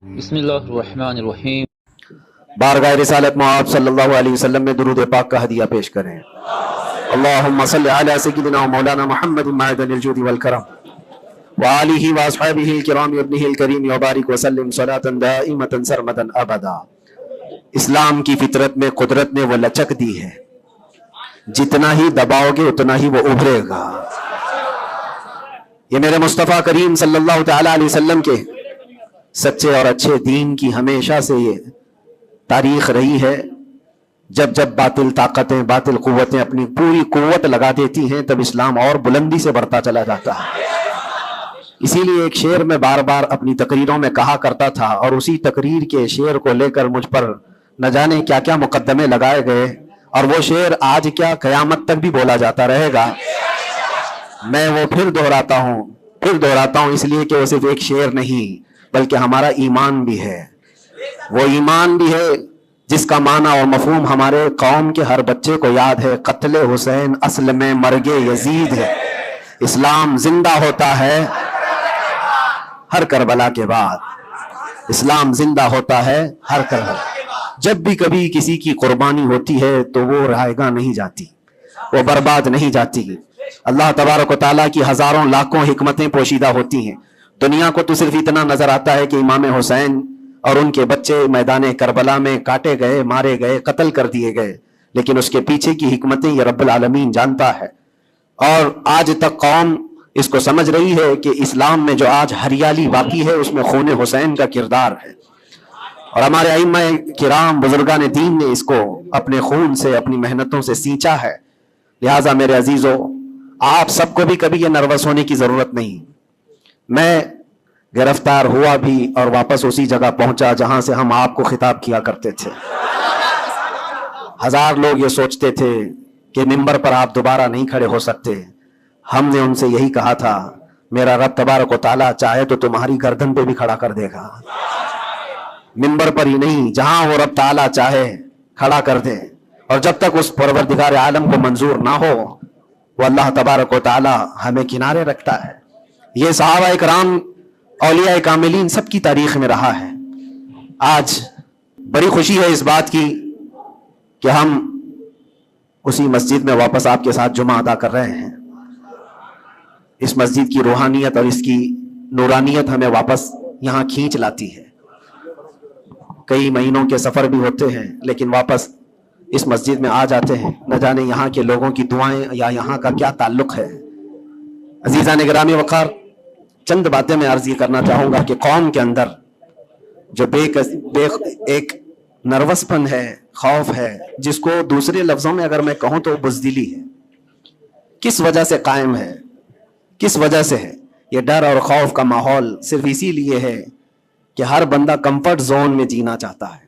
بسم اللہ الرحمن الرحیم۔ بارگاہ رسالت معاب صلی اللہ علیہ وسلم میں درود پاک کا ہدیہ پیش کریں۔ اللہم صلی علی سیدنا و مولانا محمد معدن الجود والکرم وآلہ واصحابہ الکرام ابنہ الکریم وبارک وسلم صلاة دائمتا سرمدا ابدا۔ اسلام کی فطرت میں قدرت نے وہ لچک دی ہے، جتنا ہی دباؤ گے اتنا ہی وہ ابھرے گا۔ یہ میرے مصطفیٰ کریم صلی اللہ تعالی علیہ وسلم کے سچے اور اچھے دین کی ہمیشہ سے یہ تاریخ رہی ہے۔ جب جب باطل طاقتیں، باطل قوتیں اپنی پوری قوت لگا دیتی ہیں، تب اسلام اور بلندی سے بڑھتا چلا جاتا ہے۔ اسی لیے ایک شعر میں بار بار اپنی تقریروں میں کہا کرتا تھا، اور اسی تقریر کے شعر کو لے کر مجھ پر نہ جانے کیا کیا مقدمے لگائے گئے، اور وہ شعر آج کیا قیامت تک بھی بولا جاتا رہے گا۔ میں وہ پھر دہراتا ہوں اس لیے کہ وہ صرف ایک شعر نہیں بلکہ ہمارا ایمان بھی ہے۔ وہ ایمان بھی ہے جس کا معنی اور مفہوم ہمارے قوم کے ہر بچے کو یاد ہے۔ قتل حسین اصل میں مرگ یزید ہے، اسلام زندہ ہوتا ہے ہر کربلا کے بعد، اسلام زندہ ہوتا ہے ہر کربلا۔ جب بھی کبھی کسی کی قربانی ہوتی ہے تو وہ رائے گاہ نہیں جاتی، وہ برباد نہیں جاتی۔ اللہ تبارک و تعالیٰ کی ہزاروں لاکھوں حکمتیں پوشیدہ ہوتی ہیں۔ دنیا کو تو صرف اتنا نظر آتا ہے کہ امام حسین اور ان کے بچے میدان کربلا میں کاٹے گئے، مارے گئے، قتل کر دیے گئے، لیکن اس کے پیچھے کی حکمتیں یہ رب العالمین جانتا ہے۔ اور آج تک قوم اس کو سمجھ رہی ہے کہ اسلام میں جو آج ہریالی باقی ہے اس میں خون حسین کا کردار ہے، اور ہمارے ائمہ کرام بزرگان دین نے اس کو اپنے خون سے، اپنی محنتوں سے سینچا ہے۔ لہٰذا میرے عزیزو، آپ سب کو بھی کبھی یہ نروس ہونے کی ضرورت نہیں۔ میں گرفتار ہوا بھی اور واپس اسی جگہ پہنچا جہاں سے ہم آپ کو خطاب کیا کرتے تھے۔ ہزار لوگ یہ سوچتے تھے کہ ممبر پر آپ دوبارہ نہیں کھڑے ہو سکتے۔ ہم نے ان سے یہی کہا تھا، میرا رب تبارک و تعالیٰ چاہے تو تمہاری گردن پہ بھی کھڑا کر دے گا، ممبر پر ہی نہیں، جہاں وہ رب تعالیٰ چاہے کھڑا کر دے۔ اور جب تک اس پروردگار عالم کو منظور نہ ہو، وہ اللہ تبارک و تعالیٰ ہمیں کنارے رکھتا ہے۔ یہ صحابہ اکرام، اولیاء کاملین سب کی تاریخ میں رہا ہے۔ آج بڑی خوشی ہے اس بات کی کہ ہم اسی مسجد میں واپس آپ کے ساتھ جمعہ ادا کر رہے ہیں۔ اس مسجد کی روحانیت اور اس کی نورانیت ہمیں واپس یہاں کھینچ لاتی ہے۔ کئی مہینوں کے سفر بھی ہوتے ہیں لیکن واپس اس مسجد میں آ جاتے ہیں۔ نہ جانے یہاں کے لوگوں کی دعائیں یا یہاں کا کیا تعلق ہے۔ عزیزان گرامی وقار، چند باتیں میں عرض یہ کرنا چاہوں گا کہ قوم کے اندر جو ایک نروس پن ہے، خوف ہے، جس کو دوسرے لفظوں میں اگر میں کہوں تو بزدلی ہے، کس وجہ سے قائم ہے، کس وجہ سے ہے؟ یہ ڈر اور خوف کا ماحول صرف اسی لیے ہے کہ ہر بندہ کمفرٹ زون میں جینا چاہتا ہے،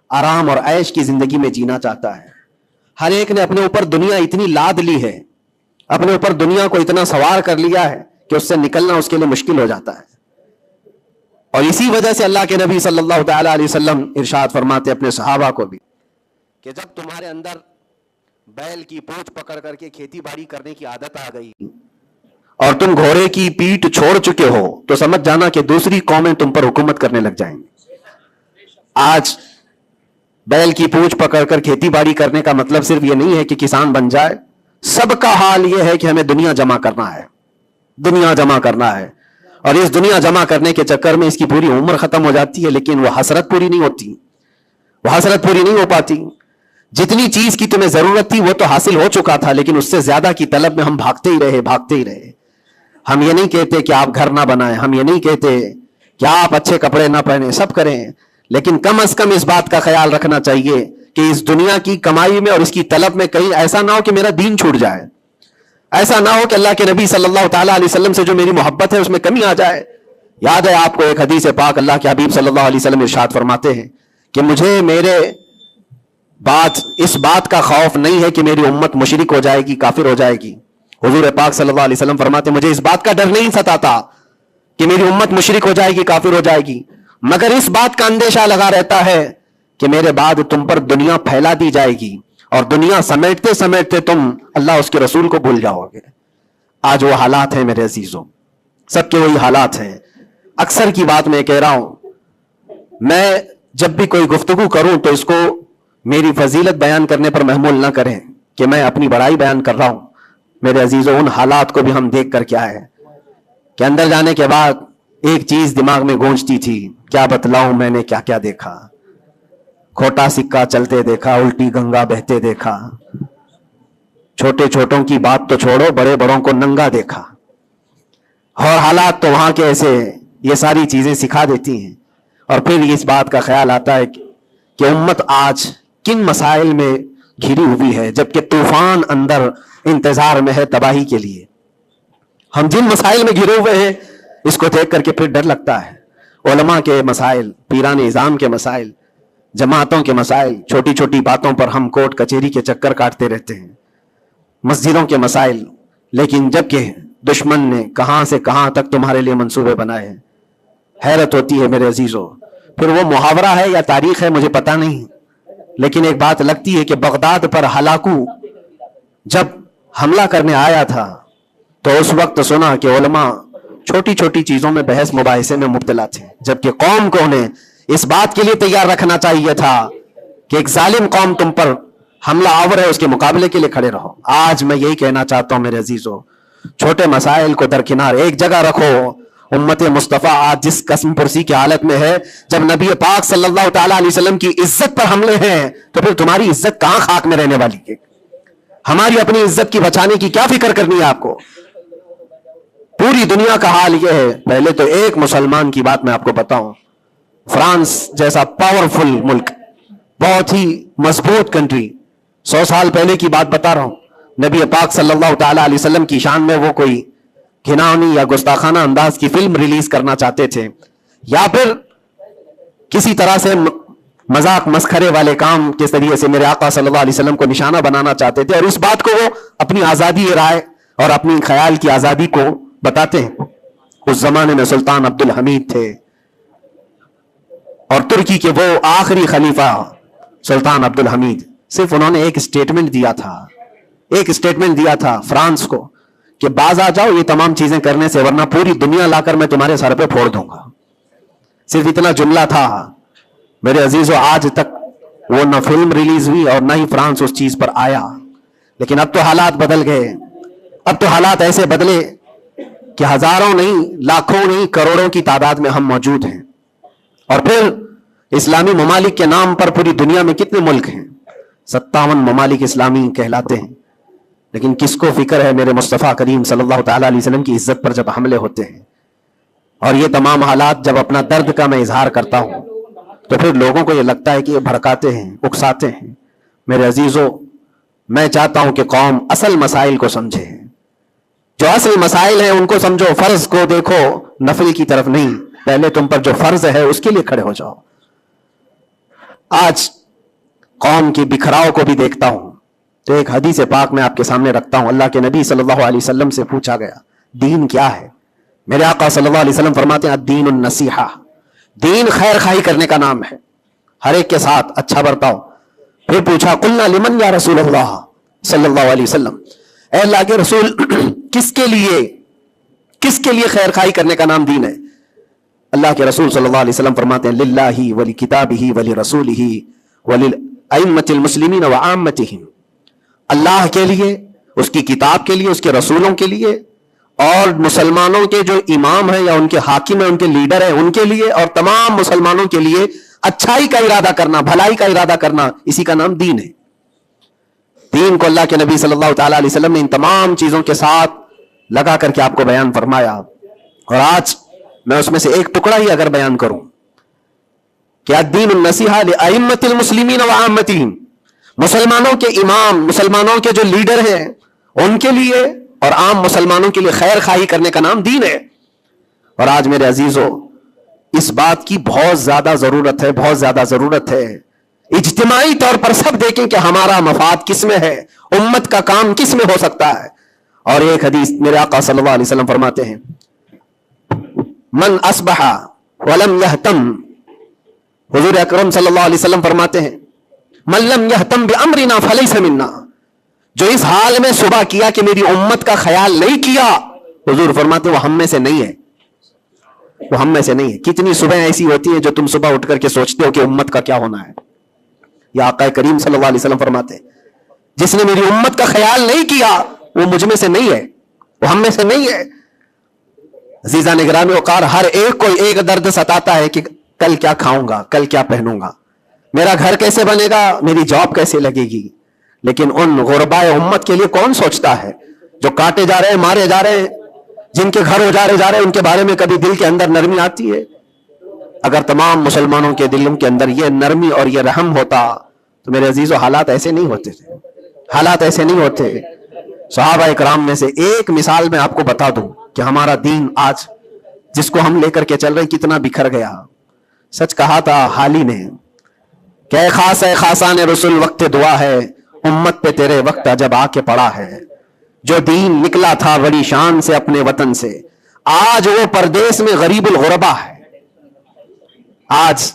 آرام اور عیش کی زندگی میں جینا چاہتا ہے۔ ہر ایک نے اپنے اوپر دنیا اتنی لاد لی ہے، اپنے اوپر دنیا کو اتنا سوار کر لیا ہے کہ اس سے نکلنا اس کے لیے مشکل ہو جاتا ہے۔ اور اسی وجہ سے اللہ کے نبی صلی اللہ تعالی علیہ وسلم ارشاد فرماتے اپنے صحابہ کو بھی کہ جب تمہارے اندر بیل کی پونچھ پکڑ کر کے کھیتی باڑی کرنے کی عادت آ گئی اور تم گھوڑے کی پیٹھ چھوڑ چکے ہو تو سمجھ جانا کہ دوسری قومیں تم پر حکومت کرنے لگ جائیں گی۔ آج بیل کی پونچھ پکڑ کر کھیتی باڑی کرنے کا مطلب صرف یہ نہیں ہے کہ کسان بن جائے، سب کا حال یہ ہے کہ ہمیں دنیا جمع کرنا ہے، دنیا جمع کرنا ہے۔ اور اس دنیا جمع کرنے کے چکر میں اس کی پوری عمر ختم ہو جاتی ہے، لیکن وہ حسرت پوری نہیں ہوتی، وہ حسرت پوری نہیں ہو پاتی۔ جتنی چیز کی تمہیں ضرورت تھی وہ تو حاصل ہو چکا تھا، لیکن اس سے زیادہ کی طلب میں ہم بھاگتے ہی رہے۔ ہم یہ نہیں کہتے کہ آپ گھر نہ بنائیں، ہم یہ نہیں کہتے کہ آپ اچھے کپڑے نہ پہنیں، سب کریں، لیکن کم از کم اس بات کا خیال رکھنا چاہیے کہ اس دنیا کی کمائی میں اور اس کی طلب میں کہیں ایسا نہ ہو کہ میرا دین چھوٹ جائے، ایسا نہ ہو کہ اللہ کے نبی صلی اللہ تعالیٰ علیہ وسلم سے جو میری محبت ہے اس میں کمی آ جائے۔ یاد ہے آپ کو ایک حدیث پاک، اللہ کے حبیب صلی اللہ علیہ وسلم ارشاد فرماتے ہیں کہ مجھے میرے اس بات کا خوف نہیں ہے کہ میری امت مشرک ہو جائے گی، کافر ہو جائے گی۔ حضور پاک صلی اللہ علیہ وسلم فرماتے ہیں مجھے اس بات کا ڈر نہیں ستاتا کہ میری امت مشرک ہو جائے گی، کافر ہو جائے گی، مگر اس بات کا اندیشہ لگا رہتا ہے کہ میرے بعد تم پر دنیا پھیلا دی جائے گی اور دنیا سمیٹتے سمیٹتے تم اللہ اس کے رسول کو بھول جاؤ گے۔ آج وہ حالات ہیں میرے عزیزوں، سب کے وہی حالات ہیں۔ اکثر کی بات میں کہہ رہا ہوں میں جب بھی کوئی گفتگو کروں تو اس کو میری فضیلت بیان کرنے پر محمول نہ کریں کہ میں اپنی بڑائی بیان کر رہا ہوں. میرے عزیزوں ان حالات کو بھی ہم دیکھ کر کیا ہے کہ اندر جانے کے بعد ایک چیز دماغ میں گونجتی تھی, کیا بتلاؤں میں نے کیا کیا دیکھا. کھوٹا سکہ چلتے دیکھا, الٹی گنگا بہتے دیکھا, چھوٹے چھوٹوں کی بات تو چھوڑو بڑے بڑوں کو ننگا دیکھا. اور حالات تو وہاں کے ایسے یہ ساری چیزیں سکھا دیتی ہیں. اور پھر اس بات کا خیال آتا ہے کہ امت آج کن مسائل میں گھری ہوئی ہے جبکہ طوفان اندر انتظار میں ہے تباہی کے لیے. ہم جن مسائل میں گھرے ہوئے ہیں اس کو دیکھ کر کے پھر ڈر لگتا ہے. علماء کے مسائل, پیران اعظام کے مسائل, جماعتوں کے مسائل, چھوٹی چھوٹی باتوں پر ہم کورٹ کچہری کے چکر کاٹتے رہتے ہیں. مسجدوں کے مسائل, لیکن جبکہ دشمن نے کہاں سے کہاں تک تمہارے لیے منصوبے بنائے ہیں. حیرت ہوتی ہے میرے عزیزوں. پھر وہ محاورہ ہے یا تاریخ ہے مجھے پتا نہیں, لیکن ایک بات لگتی ہے کہ بغداد پر ہلاکو جب حملہ کرنے آیا تھا تو اس وقت سنا کہ علماء چھوٹی چھوٹی چیزوں میں بحث مباحثے میں مبتلا تھے, جبکہ قوم کو انہیں اس بات کے لیے تیار رکھنا چاہیے تھا کہ ایک ظالم قوم تم پر حملہ آور ہے, اس کے مقابلے کے لیے کھڑے رہو. آج میں یہی کہنا چاہتا ہوں میرے عزیزوں, چھوٹے مسائل کو درکنار ایک جگہ رکھو. امت مصطفیٰ آج جس قسم پرسی کی حالت میں ہے, جب نبی پاک صلی اللہ تعالی علیہ وسلم کی عزت پر حملے ہیں تو پھر تمہاری عزت کہاں خاک میں رہنے والی ہے. ہماری اپنی عزت کی بچانے کی کیا فکر کرنی ہے آپ کو. پوری دنیا کا حال یہ ہے. پہلے تو ایک مسلمان کی بات میں آپ کو بتاؤں, فرانس جیسا پاورفل ملک, بہت ہی مضبوط کنٹری, 100 سال پہلے کی بات بتا رہا ہوں, نبی پاک صلی اللہ تعالی علیہ وسلم کی شان میں وہ کوئی گھناؤنی یا گستاخانہ انداز کی فلم ریلیز کرنا چاہتے تھے, یا پھر کسی طرح سے مذاق مسخرے والے کام کے ذریعے سے میرے آقا صلی اللہ علیہ وسلم کو نشانہ بنانا چاہتے تھے, اور اس بات کو وہ اپنی آزادی رائے اور اپنی خیال کی آزادی کو بتاتے ہیں. اس زمانے میں سلطان عبد الحمید تھے, اور ترکی کے وہ آخری خلیفہ سلطان عبد الحمید. صرف انہوں نے ایک اسٹیٹمنٹ دیا تھا فرانس کو کہ باز آ جاؤ یہ تمام چیزیں کرنے سے, ورنہ پوری دنیا لا کر میں تمہارے سر پہ پھوڑ دوں گا. صرف اتنا جملہ تھا میرے عزیزوں. آج تک وہ نہ فلم ریلیز ہوئی اور نہ ہی فرانس اس چیز پر آیا. لیکن اب تو حالات بدل گئے. اب تو حالات ایسے بدلے کہ ہزاروں نہیں, لاکھوں نہیں, کروڑوں کی تعداد میں ہم موجود ہیں. اور پھر اسلامی ممالک کے نام پر پوری دنیا میں کتنے ملک ہیں؟ 57 ممالک اسلامی کہلاتے ہیں. لیکن کس کو فکر ہے میرے مصطفیٰ کریم صلی اللہ تعالی علیہ وسلم کی عزت پر جب حملے ہوتے ہیں. اور یہ تمام حالات جب اپنا درد کا میں اظہار کرتا ہوں تو پھر لوگوں کو یہ لگتا ہے کہ یہ بھڑکاتے ہیں, اکساتے ہیں. میرے عزیزوں, میں چاہتا ہوں کہ قوم اصل مسائل کو سمجھے. جو اصل مسائل ہیں ان کو سمجھو, فرض کو دیکھو, نفل کی طرف نہیں. پہلے تم پر جو فرض ہے اس کے لیے کھڑے ہو جاؤ. آج قوم کی بکھراؤ کو بھی دیکھتا ہوں تو ایک حدیث پاک میں آپ کے سامنے رکھتا ہوں. اللہ کے نبی صلی اللہ علیہ وسلم سے پوچھا گیا دین کیا ہے. میرے آقا صلی اللہ علیہ وسلم فرماتے ہیں الدین النصیحہ, دین خیر خواہی کرنے کا نام ہے, ہر ایک کے ساتھ اچھا برتاؤ. پھر پوچھا قلنا لمن یا رسول اللہ صلی اللہ علیہ وسلم, اے اللہ کے رسول کس کے لیے خیر خواہی کرنے کا نام دین ہے. اللہ کے رسول صلی اللہ علیہ وسلم فرماتے ہیں للہ ولی کتابہ ولی رسولہ وللائمۃ المسلمین وعامتہم, اللہ کے لیے, اس کی کتاب کے لیے, اس کے رسولوں کے لیے, اور مسلمانوں کے جو امام ہیں یا ان کے حاکم ہیں, ان کے لیڈر ہیں, ان کے لیے, اور تمام مسلمانوں کے لیے اچھائی کا ارادہ کرنا, بھلائی کا ارادہ کرنا, اسی کا نام دین ہے. دین کو اللہ کے نبی صلی اللہ تعالی علیہ وسلم نے ان تمام چیزوں کے ساتھ لگا کر کے آپ کو بیان فرمایا. اور آج میں اس میں سے ایک ٹکڑا ہی اگر بیان کروں کہ الدین النصیحہ لائمۃ المسلمین وعامتہم, مسلمانوں کے امام, مسلمانوں کے جو لیڈر ہیں ان کے لیے اور عام مسلمانوں کے لیے خیر خواہی کرنے کا نام دین ہے. اور آج میرے عزیزوں اس بات کی بہت زیادہ ضرورت ہے. اجتماعی طور پر سب دیکھیں کہ ہمارا مفاد کس میں ہے, امت کا کام کس میں ہو سکتا ہے. اور ایک حدیث میرے آقا صلی اللہ علیہ وسلم فرماتے ہیں من اصبح ولم یہتم, حضور اکرم صلی اللہ علیہ وسلم فرماتے ہیں من لم یہتم بامرنا فلیس منا, جو اس حال میں صبح کیا کہ میری امت کا خیال نہیں کیا, حضور فرماتے وہ ہم میں سے نہیں ہے. وہ ہم میں سے نہیں ہے. کتنی صبح ایسی ہوتی ہیں جو تم صبح اٹھ کر کے سوچتے ہو کہ امت کا کیا ہونا ہے. یا آقا کریم صلی اللہ علیہ وسلم فرماتے ہیں جس نے میری امت کا خیال نہیں کیا وہ مجھ میں سے نہیں ہے, وہ ہم میں سے نہیں ہے. عزیزان گرامی وقار, ہر ایک کو ایک درد ستاتا ہے کہ کل کیا کھاؤں گا, کل کیا پہنوں گا, میرا گھر کیسے بنے گا, میری جاب کیسے لگے گی. لیکن ان غرباء امت کے لیے کون سوچتا ہے جو کاٹے جا رہے ہیں, مارے جا رہے ہیں, جن کے گھر اجارے جا رہے ہیں, ان کے بارے میں کبھی دل کے اندر نرمی آتی ہے؟ اگر تمام مسلمانوں کے دلوں کے اندر یہ نرمی اور یہ رحم ہوتا تو میرے عزیزو حالات ایسے نہیں ہوتے تھے, حالات ایسے نہیں ہوتے. صحابہ اکرام میں سے ایک مثال میں آپ کو بتا دوں کہ ہمارا دین آج جس کو ہم لے کر کے چل رہے کتنا بکھر گیا. سچ کہا تھا حالی نے کہ اے خاص ہے خاصان رسول وقت دعا ہے, امت پہ تیرے وقت عجب آ کے پڑا ہے. جو دین نکلا تھا بڑی شان سے اپنے وطن سے, آج وہ پردیس میں غریب الغربا ہے. آج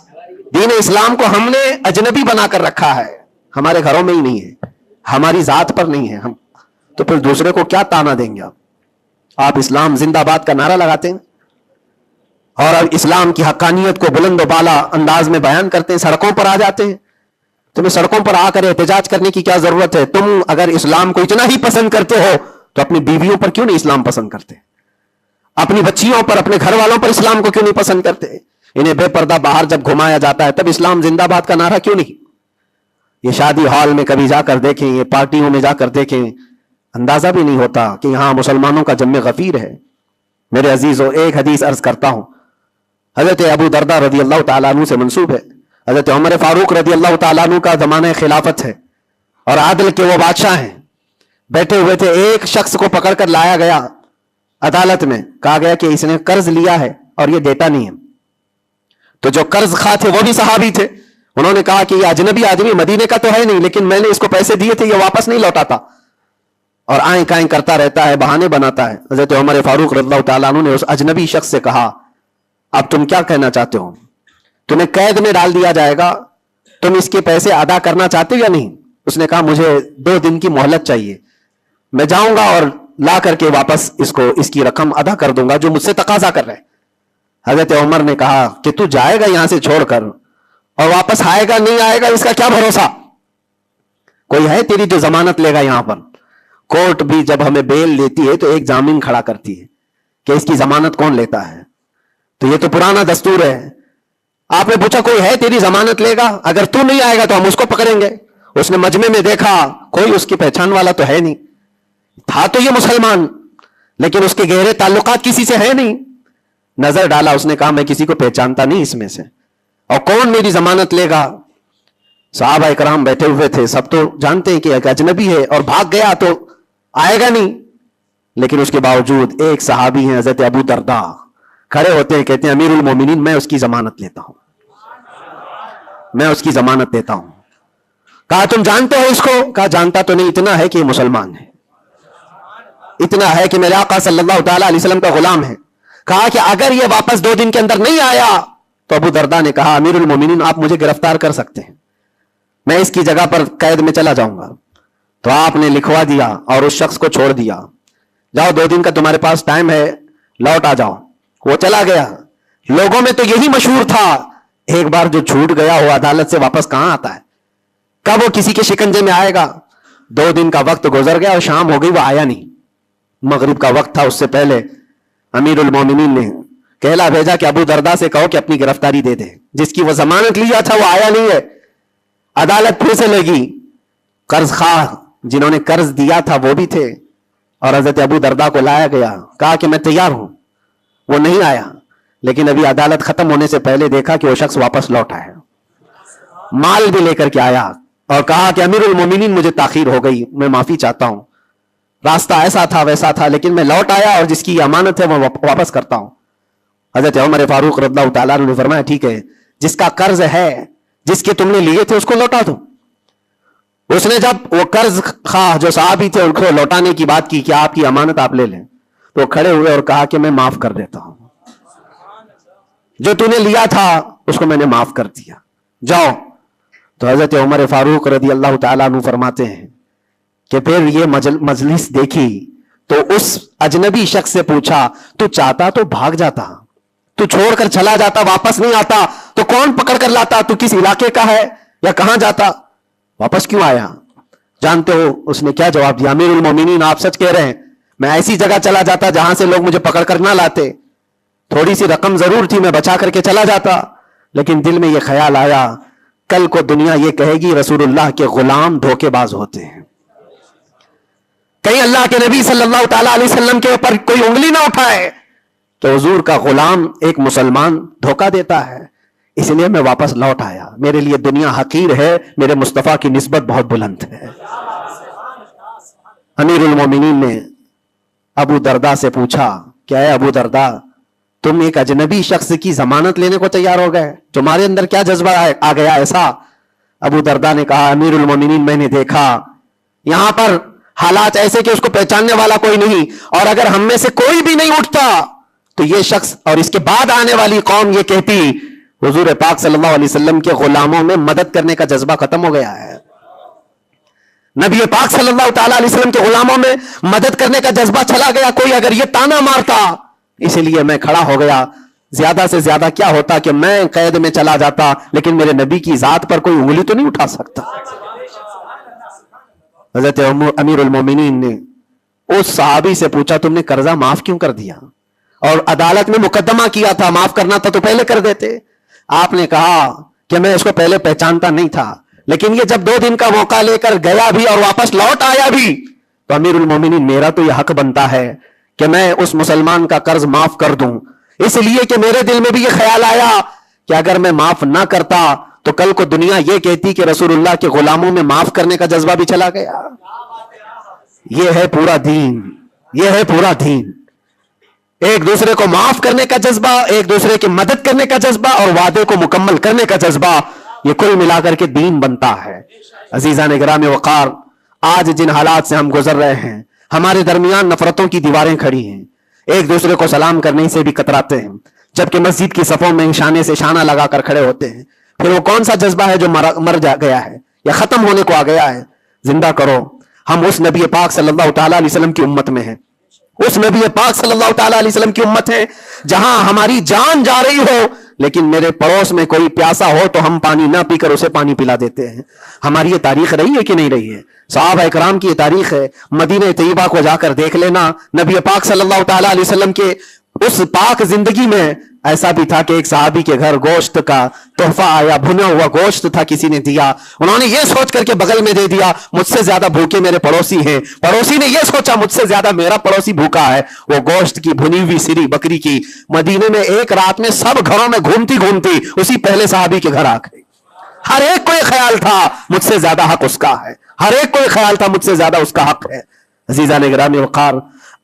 دین اسلام کو ہم نے اجنبی بنا کر رکھا ہے, ہمارے گھروں میں ہی نہیں ہے, ہماری ذات پر نہیں ہے. ہم تو پھر دوسرے کو کیا تانا دیں گے؟ آپ اسلام زندہ باد کا نعرہ لگاتے ہیں اور اب اسلام کی حقانیت کو بلند و بالا انداز میں بیان کرتے ہیں, سڑکوں پر آ جاتے ہیں. تمہیں سڑکوں پر آ کر احتجاج کرنے کی کیا ضرورت ہے؟ تم اگر اسلام کو اتنا ہی پسند کرتے ہو تو اپنی بیویوں پر کیوں نہیں اسلام پسند کرتے؟ اپنی بچیوں پر, اپنے گھر والوں پر اسلام کو کیوں نہیں پسند کرتے؟ انہیں بے پردہ باہر جب گھمایا جاتا ہے تب اسلام زندہ باد کا نعرہ کیوں نہیں؟ یہ شادی ہال میں کبھی جا کر دیکھیں, یہ پارٹیوں میں جا کر دیکھیں, اندازہ بھی نہیں ہوتا کہ یہاں مسلمانوں کا جم غفیر ہے. میرے عزیزو, ایک حدیث عرض کرتا ہوں, حضرت ابو دردہ رضی اللہ تعالیٰ عنہ سے منسوب ہے. حضرت عمر فاروق رضی اللہ تعالیٰ عنہ کا زمانہ خلافت ہے اور عادل کے وہ بادشاہ ہیں. بیٹھے ہوئے تھے, ایک شخص کو پکڑ کر لایا گیا عدالت میں, کہا گیا کہ اس نے قرض لیا ہے اور یہ دیتا نہیں ہے. تو جو قرض خواہ تھے وہ بھی صحابی تھے, انہوں نے کہا کہ یہ اجنبی آدمی مدینے کا تو ہے نہیں, لیکن میں نے اس کو پیسے دیے تھے, یہ واپس نہیں لوٹاتا اور آئیں کائیں کرتا رہتا ہے, بہانے بناتا ہے. حضرت عمر فاروق رضی اللہ تعالیٰ عنہ نے اس اجنبی شخص سے کہا اب تم کیا کہنا چاہتے ہو؟ تمہیں قید میں ڈال دیا جائے گا, تم اس کے پیسے ادا کرنا چاہتے ہو یا نہیں؟ اس نے کہا مجھے 2 دن کی مہلت چاہیے, میں جاؤں گا اور لا کر کے واپس اس کی رقم ادا کر دوں گا جو مجھ سے تقاضا کر رہے. حضرت عمر نے کہا کہ تو جائے گا یہاں سے چھوڑ کر اور واپس آئے گا نہیں آئے گا, اس کا کیا بھروسہ؟ کوئی ہے تیری جو ضمانت لے گا یہاں پر؟ کورٹ بھی جب ہمیں بیل دیتی ہے تو ایک ضامن کھڑا کرتی ہے کہ اس کی ضمانت کون لیتا ہے. تو یہ تو پرانا دستور ہے. آپ نے پوچھا کوئی ہے تیری ضمانت لے گا؟ اگر تو نہیں آئے گا تو ہم اس کو پکڑیں گے. اس نے مجمع میں دیکھا کوئی اس کی پہچان والا تو ہے نہیں, تھا تو یہ مسلمان لیکن اس کے گہرے تعلقات کسی سے ہے نہیں. نظر ڈالا, اس نے کہا میں کسی کو پہچانتا نہیں اس میں سے, اور کون میری ضمانت لے گا؟ صحابہ اکرام بیٹھے ہوئے تھے, سب تو جانتے ہیں کہ ایک اجنبی ہے اور بھاگ گیا تو آئے گا نہیں. لیکن اس کے باوجود ایک صحابی ہیں حضرت ابو دردہ, کھڑے ہوتے ہیں, کہتے ہیں امیر المومنین میں اس کی ضمانت لیتا ہوں, میں اس کی ضمانت دیتا ہوں. کہا تم جانتے ہو اس کو؟ کہا جانتا تو نہیں, اتنا ہے کہ یہ مسلمان ہے, اتنا ہے کہ میرے آقا صلی اللہ تعالیٰ علیہ وسلم کا غلام ہے. کہا کہ اگر یہ واپس 2 دن کے اندر نہیں آیا تو ابو دردہ نے کہا امیر المومنین آپ مجھے گرفتار کر سکتے ہیں, میں اس کی جگہ پر قید میں چلا جاؤں گا. تو آپ نے لکھوا دیا اور اس شخص کو چھوڑ دیا, جاؤ 2 دن کا تمہارے پاس ٹائم ہے, لوٹ آ جاؤ. وہ چلا گیا. لوگوں میں تو یہی مشہور تھا, ایک بار جو چھوٹ گیا وہ عدالت سے واپس کہاں آتا ہے, کب وہ کسی کے شکنجے میں آئے گا؟ 2 دن کا وقت گزر گیا اور شام ہو گئی, وہ آیا نہیں. مغرب کا وقت تھا, اس سے پہلے امیر المومنین نے کہلا بھیجا کہ ابو دردہ سے کہو کہ اپنی گرفتاری دے دے, جس کی وہ ضمانت لیا تھا وہ آیا نہیں ہے. عدالت پھر سے لگی, قرض خواہ جنہوں نے قرض دیا تھا وہ بھی تھے, اور حضرت ابو دردہ کو لایا گیا, کہا کہ میں تیار ہوں. وہ نہیں آیا, لیکن ابھی عدالت ختم ہونے سے پہلے دیکھا کہ وہ شخص واپس لوٹا ہے, مال بھی لے کر کے آیا اور کہا کہ امیر المومنین مجھے تاخیر ہو گئی, میں معافی چاہتا ہوں, راستہ ایسا تھا ویسا تھا, لیکن میں لوٹ آیا اور جس کی امانت ہے وہ واپس کرتا ہوں. حضرت عمر فاروق رضی اللہ تعالیٰ عنہ نے فرمایا ٹھیک ہے, جس کا قرض ہے, جس کے تم نے لیے تھے اس کو لوٹا دو. اس نے جب وہ قرض خواہ جو صحابی تھے ان کو لوٹانے کی بات کی کہ آپ کی امانت آپ لے لیں, تو وہ کھڑے ہوئے اور کہا کہ میں معاف کر دیتا ہوں, جو تو نے لیا تھا اس کو میں نے معاف کر دیا, جاؤ. تو حضرت عمر فاروق رضی اللہ تعالیٰ عنہ فرماتے ہیں کہ پھر یہ مجلس دیکھی تو اس اجنبی شخص سے پوچھا تو چاہتا تو بھاگ جاتا, تو چھوڑ کر چلا جاتا, واپس نہیں آتا تو کون پکڑ کر لاتا؟ تو کس علاقے کا ہے یا کہاں جاتا؟ واپس کیوں آیا؟ جانتے ہو اس نے کیا جواب دیا؟ امیر المومنین آپ سچ کہہ رہے ہیں, میں ایسی جگہ چلا جاتا جہاں سے لوگ مجھے پکڑ کر نہ لاتے. تھوڑی سی رقم ضرور تھی, میں بچا کر کے چلا جاتا, لیکن دل میں یہ خیال آیا کل کو دنیا یہ کہے گی رسول اللہ کے غلام دھوکے باز ہوتے ہیں. کہیں اللہ کے نبی صلی اللہ تعالی علیہ وسلم کے اوپر کوئی انگلی نہ اٹھائے کہ حضور کا غلام ایک مسلمان دھوکہ دیتا ہے. اس لیے میں واپس لوٹ آیا. میرے لیے دنیا حقیر ہے, میرے مصطفیٰ کی نسبت بہت بلند ہے. امیر المومنین نے ابو درداء سے پوچھا, کیا ہے ابو درداء, تم ایک اجنبی شخص کی ضمانت لینے کو تیار ہو گئے, تمہارے اندر کیا جذبہ آ گیا ایسا؟ ابو درداء نے کہا, امیر المومنین میں نے دیکھا یہاں پر حالات ایسے کہ اس کو پہچاننے والا کوئی نہیں, اور اگر ہم میں سے کوئی بھی نہیں اٹھتا تو یہ شخص اور اس کے بعد آنے والی قوم یہ کہتی حضور پاک صلی اللہ علیہ وسلم کے غلاموں میں مدد کرنے کا جذبہ ختم ہو گیا ہے. نبی پاک صلی اللہ تعالی علیہ وسلم کے غلاموں میں مدد کرنے کا جذبہ چلا گیا. کوئی اگر یہ تانا مارتا, اسی لیے میں کھڑا ہو گیا. زیادہ سے زیادہ کیا ہوتا کہ میں قید میں چلا جاتا, لیکن میرے نبی کی ذات پر کوئی انگلی تو نہیں اٹھا سکتا. حضرت امیر المومنین نے اس صحابی سے پوچھا, تم نے قرضہ معاف کیوں کر دیا؟ اور عدالت میں مقدمہ کیا تھا, معاف کرنا تھا تو پہلے کر دیتے. آپ نے کہا کہ میں اس کو پہلے پہچانتا نہیں تھا, لیکن یہ جب 2 دن کا موقع لے کر گیا بھی اور واپس لوٹ آیا بھی, تو امیر المومنین میرا تو یہ حق بنتا ہے کہ میں اس مسلمان کا قرض معاف کر دوں. اس لیے کہ میرے دل میں بھی یہ خیال آیا کہ اگر میں معاف نہ کرتا تو کل کو دنیا یہ کہتی کہ رسول اللہ کے غلاموں میں معاف کرنے کا جذبہ بھی چلا گیا. یہ ہے پورا دین, یہ ہے پورا دین. ایک دوسرے کو معاف کرنے کا جذبہ, ایک دوسرے کی مدد کرنے کا جذبہ, اور وعدے کو مکمل کرنے کا جذبہ, یہ کل ملا کر کے دین بنتا ہے. عزیزان گرامی وقار, آج جن حالات سے ہم گزر رہے ہیں, ہمارے درمیان نفرتوں کی دیواریں کھڑی ہیں. ایک دوسرے کو سلام کرنے سے بھی کتراتے ہیں, جبکہ مسجد کی صفوں میں شانے سے شانہ لگا کر کھڑے ہوتے ہیں. پھر وہ کون سا جذبہ ہے جو مر گیا ہے یا ختم ہونے کو آ گیا ہے؟ زندہ کرو. ہم اس نبی پاک صلی اللہ تعالی علیہ وسلم کی امت میں ہیں, اس نبی پاک صلی اللہ تعالی علیہ وسلم کی امت ہے جہاں ہماری جان جا رہی ہو لیکن میرے پڑوس میں کوئی پیاسا ہو تو ہم پانی نہ پی کر اسے پانی پلا دیتے ہیں. ہماری یہ تاریخ رہی ہے کہ نہیں رہی ہے؟ صحابہ اکرام کی یہ تاریخ ہے. مدینہ طیبہ کو جا کر دیکھ لینا, نبی پاک صلی اللہ تعالی علیہ وسلم کے اس پاک زندگی میں ایسا بھی تھا کہ ایک صحابی کے گھر گوشت کا تحفہ آیا, بھنا ہوا گوشت تھا, کسی نے دیا, انہوں نے یہ سوچ کر کے بغل میں دے دیا مجھ سے زیادہ بھوکے میرے پڑوسی ہیں. پڑوسی نے یہ سوچا مجھ سے زیادہ میرا پڑوسی بھوکا ہے. وہ گوشت کی بھنی ہوئی سری بکری کی مدینے میں ایک رات میں سب گھروں میں گھومتی گھومتی اسی پہلے صحابی کے گھر آ گئی. ہر ایک کو یہ خیال تھا مجھ سے زیادہ حق اس کا ہے, ہر ایک کو یہ خیال تھا مجھ سے زیادہ اس کا حق ہے. عزیزان گرامی وقار,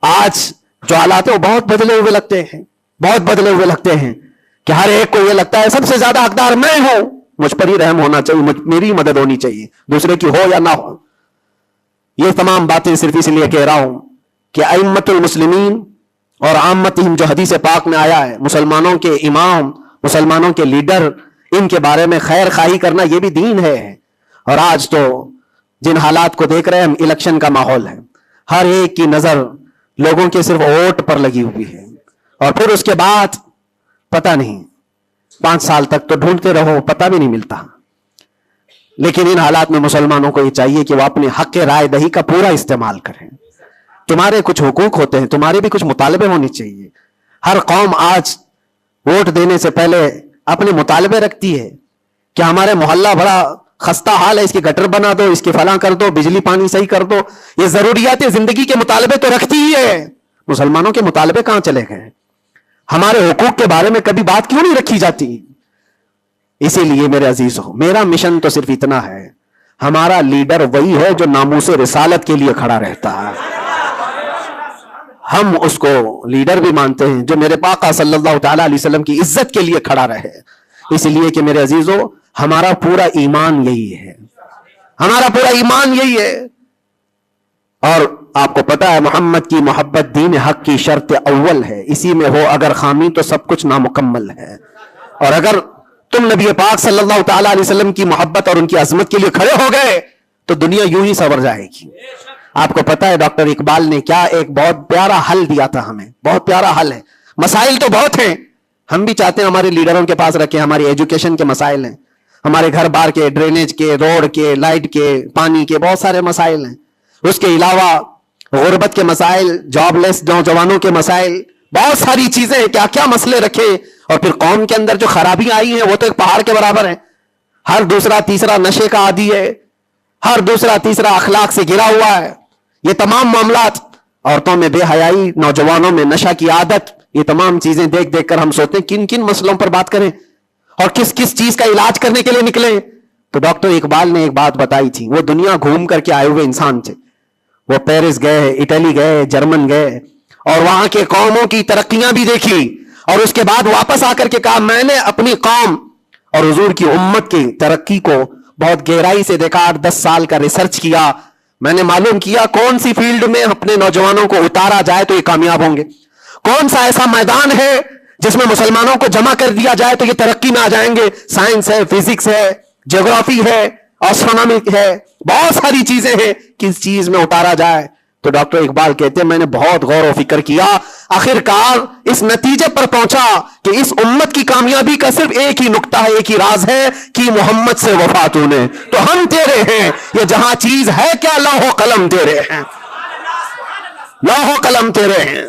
آج جو حالات ہیں وہ بہت بدلے ہوئے لگتے ہیں, بہت بدلے ہوئے لگتے ہیں کہ ہر ایک کو یہ لگتا ہے سب سے زیادہ حقدار میں ہوں, مجھ پر ہی رحم ہونا چاہیے, میری مدد ہونی چاہیے, دوسرے کی ہو یا نہ ہو. یہ تمام باتیں صرف اس لیے کہہ رہا ہوں کہ ائمۃ المسلمین اور عامتہم جو حدیث پاک میں آیا ہے, مسلمانوں کے امام, مسلمانوں کے لیڈر, ان کے بارے میں خیر خواہی کرنا یہ بھی دین ہے. اور آج تو جن حالات کو دیکھ رہے ہیں ہم, الیکشن کا ماحول ہے, ہر ایک کی نظر لوگوں کے صرف ووٹ پر لگی ہوئی ہے, اور پھر اس کے بعد پتہ نہیں 5 سال تک تو ڈھونڈتے رہو, پتہ بھی نہیں ملتا. لیکن ان حالات میں مسلمانوں کو یہ چاہیے کہ وہ اپنے حق رائے دہی کا پورا استعمال کریں. تمہارے کچھ حقوق ہوتے ہیں, تمہارے بھی کچھ مطالبے ہونے چاہیے. ہر قوم آج ووٹ دینے سے پہلے اپنے مطالبے رکھتی ہے کہ ہمارے محلہ بڑا خستہ حال ہے, اس کی گٹر بنا دو, اس کی فلاں کر دو, بجلی پانی صحیح کر دو. یہ ضروریات زندگی کے مطالبے تو رکھتی ہی ہے. مسلمانوں کے مطالبے کہاں چلے گئے؟ ہمارے حقوق کے بارے میں کبھی بات کیوں نہیں رکھی جاتی؟ اسی لیے میرے عزیزوں, میرا مشن تو صرف اتنا ہے, ہمارا لیڈر وہی ہے جو ناموس رسالت کے لیے کھڑا رہتا ہے. ہم اس کو لیڈر بھی مانتے ہیں جو میرے پاک صلی اللہ تعالی علیہ وسلم کی عزت کے لیے کھڑا رہے. اس لیے کہ میرے عزیزوں, ہمارا پورا ایمان یہی ہے, ہمارا پورا ایمان یہی ہے. اور آپ کو پتا ہے محمد کی محبت دین حق کی شرط اول ہے, اسی میں ہو اگر خامی تو سب کچھ نامکمل ہے. اور اگر تم نبی پاک صلی اللہ تعالی علیہ وسلم کی محبت اور ان کی عظمت کے لیے کھڑے ہو گئے تو دنیا یوں ہی سنور جائے گی. آپ کو پتا ہے ڈاکٹر اقبال نے کیا ایک بہت پیارا حل دیا تھا ہمیں, بہت پیارا حل ہے. مسائل تو بہت ہیں ہم بھی چاہتے ہیں ہمارے لیڈروں کے پاس رکھیں. ہماری ایجوکیشن کے مسائل ہیں, ہمارے گھر بار کے, ڈرینیج کے, روڈ کے, لائٹ کے, پانی کے, بہت سارے مسائل ہیں. اس کے علاوہ غربت کے مسائل, جاب لیس نوجوانوں کے مسائل, بہت ساری چیزیں ہیں. کیا کیا مسئلے رکھے. اور پھر قوم کے اندر جو خرابیاں آئی ہیں وہ تو ایک پہاڑ کے برابر ہے. ہر دوسرا تیسرا نشے کا عادی ہے, ہر دوسرا تیسرا اخلاق سے گرا ہوا ہے. یہ تمام معاملات, عورتوں میں بے حیائی, نوجوانوں میں نشہ کی عادت, یہ تمام چیزیں دیکھ دیکھ کر ہم سوچتے ہیں کن کن مسئلوں پر بات کریں اور کس کس چیز کا علاج کرنے کے لیے نکلیں. تو ڈاکٹر اقبال نے ایک بات بتائی تھی. وہ دنیا گھوم کر کے آئے ہوئے انسان تھے. وہ پیرس گئے, اٹلی گئے, جرمن گئے اور وہاں کے قوموں کی ترقیاں بھی دیکھی, اور اس کے بعد واپس آ کر کے کہا میں نے اپنی قوم اور حضور کی امت کی ترقی کو بہت گہرائی سے دیکھا. 8-10 سال کا ریسرچ کیا. میں نے معلوم کیا کون سی فیلڈ میں اپنے نوجوانوں کو اتارا جائے تو یہ کامیاب ہوں گے, کون سا ایسا میدان ہے جس میں مسلمانوں کو جمع کر دیا جائے تو یہ ترقی میں آ جائیں گے. سائنس ہے, فزکس ہے, جغرافی ہے, اسٹرونومی ہے, بہت ساری چیزیں ہیں. کس چیز میں اتارا جائے. تو ڈاکٹر اقبال کہتے ہیں میں نے بہت غور و فکر کیا, آخرکار اس نتیجے پر پہنچا کہ اس امت کی کامیابی کا صرف ایک ہی نقطہ ہے, ایک ہی راز ہے کہ محمد سے وفا تو نے. تو ہم تیرے ہیں, یہ جہاں چیز ہے کیا لوح و قلم تیرے ہیں, لوح و قلم تیرے ہیں.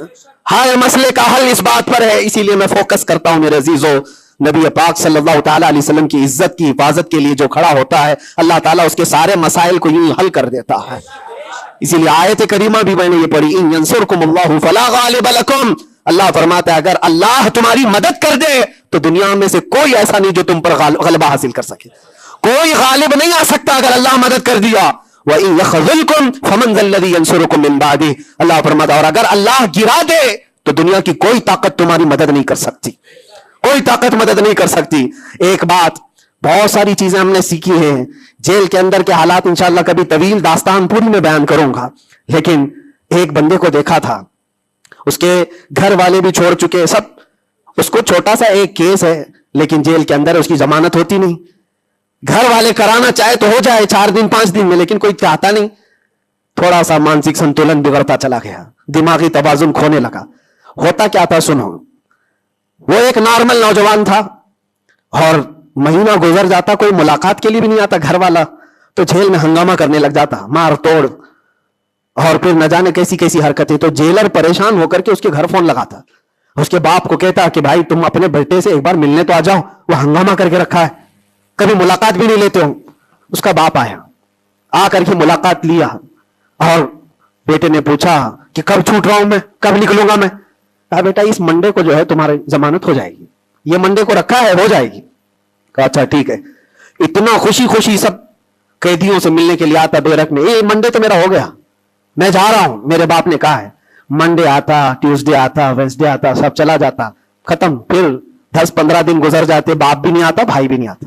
ہر مسئلے کا حل اس بات پر ہے. اسی لیے میں فوکس کرتا ہوں میرے عزیزو, نبی پاک صلی اللہ تعالیٰ علیہ وسلم کی عزت کی حفاظت کے لیے جو کھڑا ہوتا ہے اللہ تعالیٰ اس کے سارے مسائل کو یوں حل کر دیتا ہے. اسی لیے آیت کریمہ بھی میں نے یہ پڑھی, ان ینصرکم اللہ فلا غالب لکم. اللہ فرماتا ہے اگر اللہ تمہاری مدد کر دے تو دنیا میں سے کوئی ایسا نہیں جو تم پر غلبہ حاصل کر سکے. کوئی غالب نہیں آ سکتا اگر اللہ مدد کر دیا. وَإِن يَخْذُلْكُمْ فَمَنْ ذَا الَّذِي يَنْصُرُكُمْ مِنْ بَعْدِهِ. اللہ فرماتا ہے اور اگر اللہ گرا دے تو دنیا کی کوئی طاقت تمہاری مدد نہیں کر سکتی, کوئی طاقت مدد نہیں کر سکتی. ایک بات, بہت ساری چیزیں ہم نے سیکھی ہیں. جیل کے اندر کے حالات انشاءاللہ کبھی طویل داستان پوری میں بیان کروں گا, لیکن ایک بندے کو دیکھا تھا, اس کے گھر والے بھی چھوڑ چکے سب, اس کو چھوٹا سا ایک کیس ہے لیکن جیل کے اندر اس کی ضمانت ہوتی نہیں. گھر والے کرانا چاہے تو ہو جائے 4 دن 5 دن میں, لیکن کوئی چاہتا نہیں. تھوڑا سا مانسک سنتولن بگڑتا چلا گیا, دماغی توازن کھونے لگا. ہوتا کیا تھا سنو, وہ ایک نارمل نوجوان تھا اور مہینہ گزر جاتا کوئی ملاقات کے لیے بھی نہیں آتا گھر والا, تو جیل میں ہنگامہ کرنے لگ جاتا, مار توڑ اور پھر نہ جانے کیسی کیسی حرکتیں. تو جیلر پریشان ہو کر کے اس کے گھر فون لگاتا, اس کے باپ کو کہتا کہ بھائی تم اپنے بیٹے سے ایک بار ملنے تو آ جاؤ, وہ ہنگامہ کر کے رکھا ہے, کبھی ملاقات بھی نہیں لیتے ہو. اس کا باپ آیا, آ کر کے ملاقات لیا اور بیٹے نے پوچھا کہ کب چھوٹ رہا ہوں میں, کب نکلوں گا میں. کہا بیٹا اس منڈے کو جو ہے تمہاری ضمانت ہو جائے گی, یہ منڈے کو رکھا ہے ہو جائے گی. کہا اچھا ٹھیک ہے. اتنا خوشی خوشی سب قیدیوں سے ملنے کے لیے آتا بیرک میں, یہ منڈے تو میرا ہو گیا, میں جا رہا ہوں. میرے باپ نے کہا ہے منڈے آتا, ٹیوزڈے آتا, وینسڈے آتا, سب چلا جاتا, ختم. پھر 10-15 دن گزر جاتے, باپ بھی نہیں آتا, بھائی بھی نہیں آتا,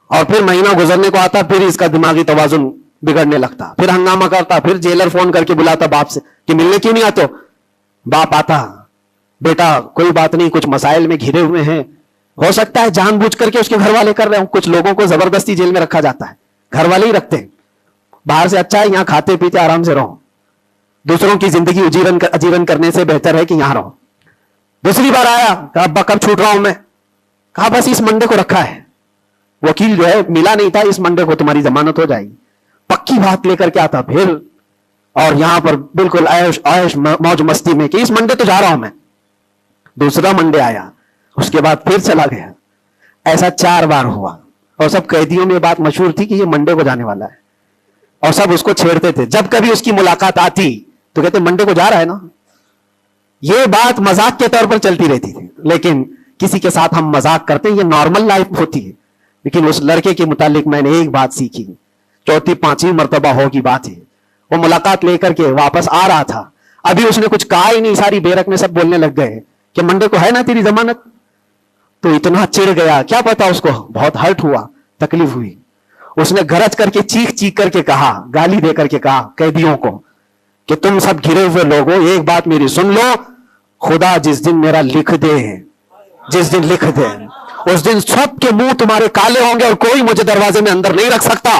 اور پھر مہینہ گزرنے کو آتا, پھر اس کا دماغی توازن بگڑنے لگتا, پھر ہنگامہ کرتا, پھر جیلر فون کر کے بلاتا باپ سے کہ ملنے کیوں نہیں آتے ہو. باپ آتا, بیٹا کوئی بات نہیں, کچھ مسائل میں گھرے ہوئے ہیں, ہو سکتا ہے جان بوجھ کر کے اس کے گھر والے کر رہے ہوں. کچھ لوگوں کو زبردستی جیل میں رکھا جاتا ہے, گھر والے ہی رکھتے ہیں. باہر سے اچھا ہے یہاں کھاتے پیتے آرام سے رہو, دوسروں کی زندگی اجیرن کرنے سے بہتر ہے کہ یہاں رہو. دوسری بار آیا, کہا ابا کب چھوٹ رہا ہوں میں. کہا بس اس منڈے کو رکھا ہے, وکیل جو ہے ملا نہیں تھا, اس منڈے کو تمہاری ضمانت ہو جائے گی. پکی بات لے کر کے آتا پھر, اور یہاں پر بالکل عیش موج مستی میں کہ اس منڈے تو جا رہا ہوں میں. دوسرا منڈے آیا, اس کے بعد پھر چلا گیا. ایسا 4 بار ہوا, اور سب قیدیوں میں بات مشہور تھی کہ یہ منڈے کو جانے والا ہے, اور سب اس کو چھیڑتے تھے. جب کبھی اس کی ملاقات آتی تو کہتے منڈے کو جا رہا ہے نا. یہ بات مذاق کے طور پر چلتی رہتی تھی, لیکن کسی کے ساتھ ہم مذاق کرتے ہیں, یہ نارمل لائف ہوتی ہے. لیکن اس لڑکے کے متعلق میں نے ایک بات سیکھی, 4-5 مرتبہ ہوگی بات ہے. وہ ملاقات لے کر کے واپس آ رہا تھا, ابھی اس نے کچھ کہا ہی نہیں, ساری بیرک میں سب بولنے لگ گئے کہ منڈے کو ہے نا تیری ضمانت. تو اتنا چڑ گیا, کیا پتا اس کو بہت ہرٹ ہوا, تکلیف ہوئی. اس نے گرج کر کے چیخ کر کے کہا, گالی دے کر کے کہا قیدیوں کو کہ تم سب گھرے ہوئے لوگوں, ایک بات میری سن لو, خدا جس دن میرا لکھ دے, جس دن لکھ دے, اس دن سب کے منہ تمہارے کالے ہوں گے اور کوئی مجھے دروازے میں اندر نہیں رکھ سکتا.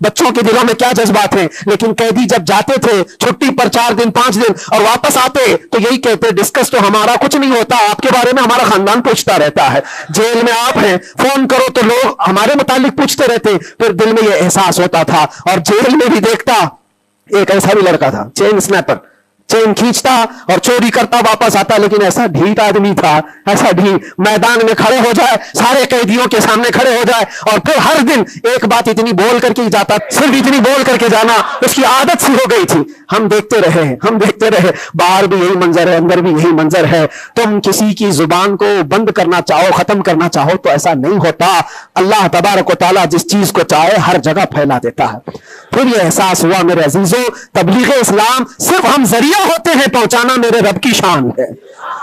بچوں کے دلوں میں کیا جذبات ہیں. لیکن قیدی جب جاتے تھے چھٹی پر 4 دن 5 دن اور واپس آتے تو یہی کہتے, ڈسکس تو ہمارا کچھ نہیں ہوتا, آپ کے بارے میں ہمارا خاندان پوچھتا رہتا ہے. جیل میں آپ ہیں, فون کرو تو لوگ ہمارے متعلق پوچھتے رہتے. پھر دل میں یہ احساس ہوتا تھا. اور جیل میں بھی دیکھتا, ایک ایسا بھی لڑکا تھا چین اسنیپر, چین کھینچتا اور چوری کرتا, واپس آتا, لیکن ایسا ڈھیٹ آدمی تھا, ایسا ڈھیٹ, میدان میں کھڑے ہو جائے, سارے قیدیوں کے سامنے کھڑے ہو جائے اور پھر ہر دن ایک بات اتنی بول کر کے ہی جاتا, صرف اتنی بول کر کے جانا, اس کی عادت سی ہو گئی تھی. ہم دیکھتے رہے, باہر بھی یہی منظر ہے, اندر بھی یہی منظر ہے. تم کسی کی زبان کو بند کرنا چاہو, ختم کرنا چاہو تو ایسا نہیں ہوتا. اللہ تبارک و تعالیٰ جس چیز کو چاہے ہر جگہ پھیلا دیتا ہے. پھر یہ احساس ہوا میرے عزیزوں, تبلیغ اسلام صرف ہم ذریعہ ہوتے ہیں پہنچانا, میرے رب کی شان ہے,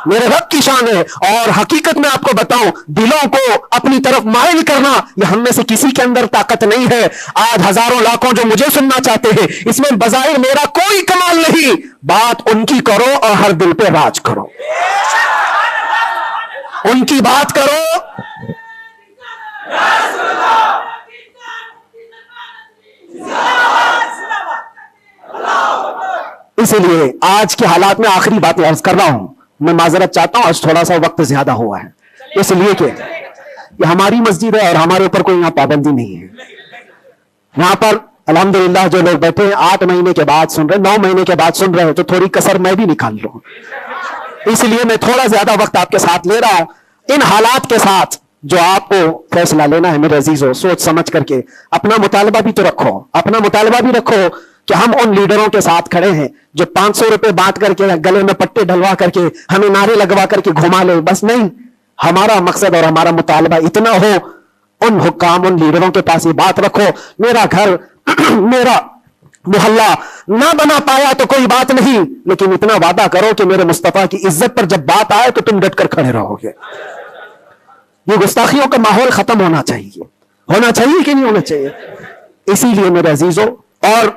میرے رب کی شان ہے. اور حقیقت میں آپ کو بتاؤں, دلوں کو اپنی طرف مائل کرنا یہ ہم میں سے کسی کے اندر طاقت نہیں ہے. آج ہزاروں لاکھوں جو مجھے سننا چاہتے ہیں, اس میں بظاہر میرا کوئی کمال نہیں, بات ان کی کرو اور ہر دل پہ راج کرو, ان کی بات کرو. اسی لیے آج کے حالات میں آخری بات عرض کر رہا ہوں, میں معذرت چاہتا ہوں, آج تھوڑا سا وقت زیادہ ہوا ہے, اس لیے کہ یہ ہماری مسجد ہے اور ہمارے اوپر کوئی یہاں پابندی نہیں ہے. یہاں پر الحمدللہ جو لوگ بیٹھے ہیں 8 مہینے کے بعد سن رہے, 9 مہینے کے بعد سن رہے, تو تھوڑی کسر میں بھی نکال لوں, اس لیے میں تھوڑا زیادہ وقت آپ کے ساتھ لے رہا ہوں. ان حالات کے ساتھ جو آپ کو فیصلہ لینا ہے میرے عزیزوں, سوچ سمجھ کر کے اپنا مطالبہ بھی تو رکھو, اپنا مطالبہ بھی رکھو کہ ہم ان لیڈروں کے ساتھ کھڑے ہیں جو 500 روپے بانٹ کر کے, گلے میں پٹے ڈلوا کر کے, ہمیں نعرے لگوا کر کے گھما لے. بس نہیں, ہمارا مقصد اور ہمارا مطالبہ اتنا ہو, ان حکام, ان لیڈروں کے پاس یہ بات رکھو, میرا گھر میرا محلہ نہ بنا پایا تو کوئی بات نہیں, لیکن اتنا وعدہ کرو کہ میرے مصطفیٰ کی عزت پر جب بات آئے تو تم ڈٹ کر کھڑے رہو گے. یہ گستاخیوں کا ماحول ختم ہونا چاہیے کہ نہیں ہونا چاہیے. اسی لیے میرے عزیزوں, اور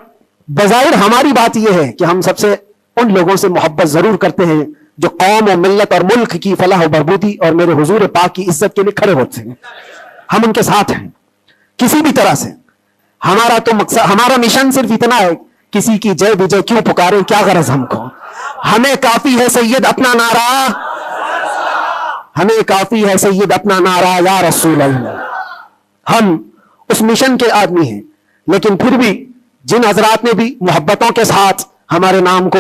بظاہر ہماری بات یہ ہے کہ ہم سب سے ان لوگوں سے محبت ضرور کرتے ہیں جو قوم و ملت اور ملک کی فلاح و بہبودی اور میرے حضور پاک کی عزت کے لیے کھڑے ہوتے ہیں. ہم ان کے ساتھ ہیں کسی بھی طرح سے. ہمارا تو مقصد, ہمارا مشن صرف اتنا ہے, کسی کی جے بجے کیوں پکارے, کیا غرض ہم کو, ہمیں کافی ہے سید اپنا نعرہ, ہمیں کافی ہے سید اپنا نعرہ یا رسول اللہ. ہم اس مشن کے آدمی ہیں, لیکن پھر بھی جن حضرات نے بھی محبتوں کے ساتھ ہمارے نام کو